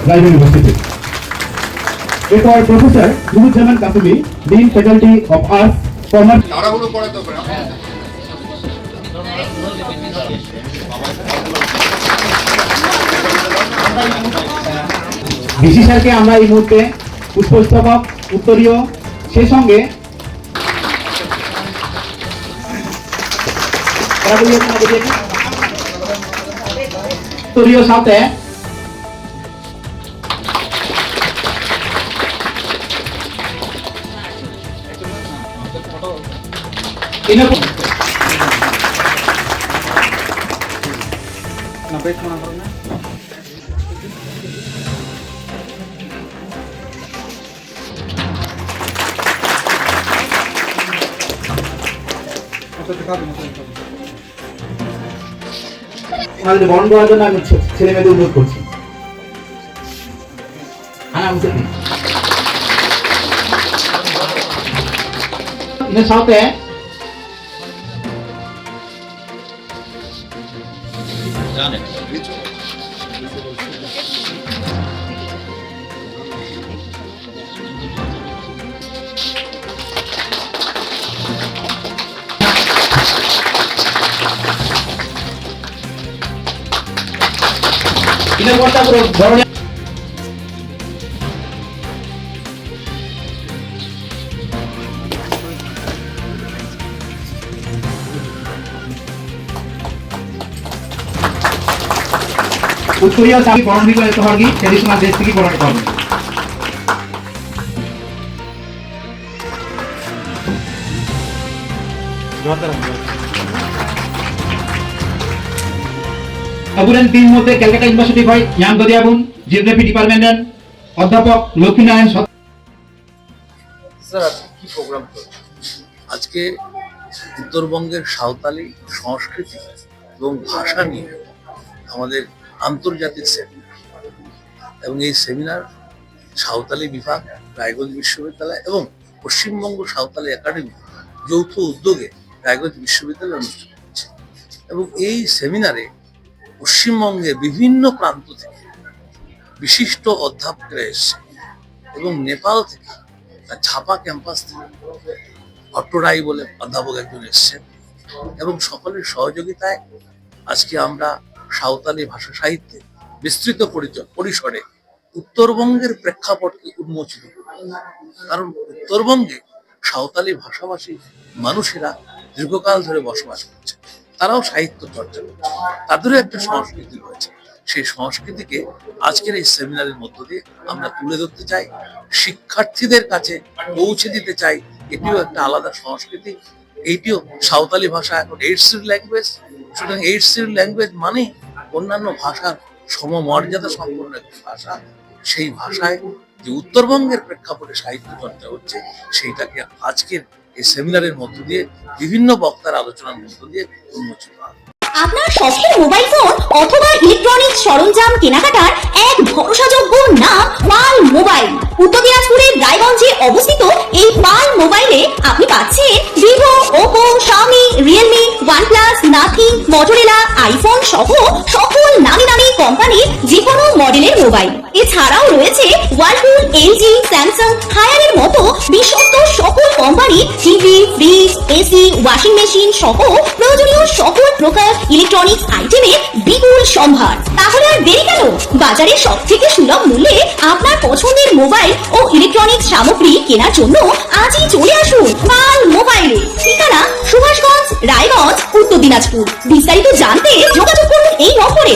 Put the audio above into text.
Library উপস্থিত। এরপর professor Nuruzzaman Qasimi, dean faculty of arts commerce. তাড়াহুড়ো করা দরকার। ভিসি স্যারকে আমরা এই মুহূর্তে পুষ্পস্তবক, উত্তরীয়, সেই সঙ্গে উত্তরীয় সাথে ওনাদের বরণ করার জন্য আমি ছেলে মেয়েদের অনুরোধ করছি। সাথে উত্তরীয় চাবি বরণী করে হরগি ট্রেডিশনাল ড্রেস থেকে বরণ করবে। অবুরেন টিম মধ্যে ক্যালকাটা ইউনিভার্সিটি ভাই ইয়াং গদিয়াবুন জিওগ্রাফি ডিপার্টমেন্টের অধ্যাপক লক্ষ্মীনারায়ণ। স্যার আজকে কি প্রোগ্রাম করছেন? আজকে উত্তরবঙ্গের সাঁওতালি সংস্কৃতি এবং ভাষা নিয়ে আমাদের আন্তর্জাতিক সেমিনার, এবং এই সেমিনার সাঁওতালি বিভাগ, রায়গঞ্জ বিশ্ববিদ্যালয় এবং পশ্চিমবঙ্গ সাঁওতালি একাডেমি যৌথ উদ্যোগে রায়গঞ্জ বিশ্ববিদ্যালয় অনুষ্ঠিত হচ্ছে। এবং এই সেমিনারে পশ্চিমবঙ্গের বিভিন্ন প্রান্ত থেকে বিশিষ্ট অধ্যাপকরা এসছে এবং নেপাল থেকে ঝাপা ক্যাম্পাস থেকে ভট্টরাই বলে অধ্যাপক একজন এসছেন, এবং সকলের সহযোগিতায় আজকে আমরা সাঁওতালি ভাষা সাহিত্যে বিস্তৃত পরিসরে উত্তরবঙ্গের প্রেক্ষাপটকে উন্মোচিত করি। কারণ উত্তরবঙ্গে সাঁওতালি ভাষাভাষী মানুষেরা দীর্ঘকাল ধরে বসবাস করছে, তারাও সাহিত্য চর্চা করছে, তাদেরও একটা সংস্কৃতি রয়েছে। সেই সংস্কৃতিকে আজকের এই সেমিনারের মধ্য দিয়ে আমরা তুলে ধরতে চাই, শিক্ষার্থীদের কাছে পৌঁছে দিতে চাই। এটিও একটা আলাদা সংস্কৃতি, এইটিও সাঁওতালি ভাষা এখন 8th শিডিউল ল্যাঙ্গুয়েজ। সুতরাং 8th শিডিউল ল্যাঙ্গুয়েজ মানে অন্যান্য ভাষার সমমর্যাদা সম্পন্ন একটি ভাষা। সেই ভাষায় যে উত্তরবঙ্গের প্রেক্ষাপটে সাহিত্য চর্চা হচ্ছে, সেইটাকে আজকের এই সেমিনারের মধ্য দিয়ে বিভিন্ন বক্তার আলোচনার মধ্য দিয়ে উন্মোচিত হয়। আপনার শখের মোবাইল ফোন অথবা ইলেকট্রনিক্স সরঞ্জাম কেনাকাটার এক ভরসাযোগ্য নাম পাল মোবাইল। উত্তর দিনাজপুরের রায়গঞ্জে অবস্থিত এই পাল মোবাইলে আপনি পাচ্ছেন Vivo, Oppo, Xiaomi, Realme, OnePlus, nothing, Motorola, iPhone সহ সকল নামি দামি কোম্পানির যে কোনো মডেলের মোবাইল। এছাড়াও রয়েছে ওয়ালপুল, এলজি, স্যামসাং, হায়ারের মতো বিশ্বস্ত সকল company TV, fridge, AC, washing machine সহ প্রয়োজনীয় সকল প্রকার ইলেকট্রনিক্স আইটেমের বিপুল সম্ভার। তাহলে আর দেরি কেন? বাজারের সবথেকে সুলভ মূল্যে আপনার পছন্দের মোবাইল ও ইলেকট্রনিক্স সামগ্রী কেনার জন্য আজই চলে আসুন পাল মোবাইলে। ঠিকানা সুভাষগঞ্জ, রায়গঞ্জ, উত্তর দিনাজপুর। বিস্তারিত জানতে যোগাযোগ করুন এই নম্বরে।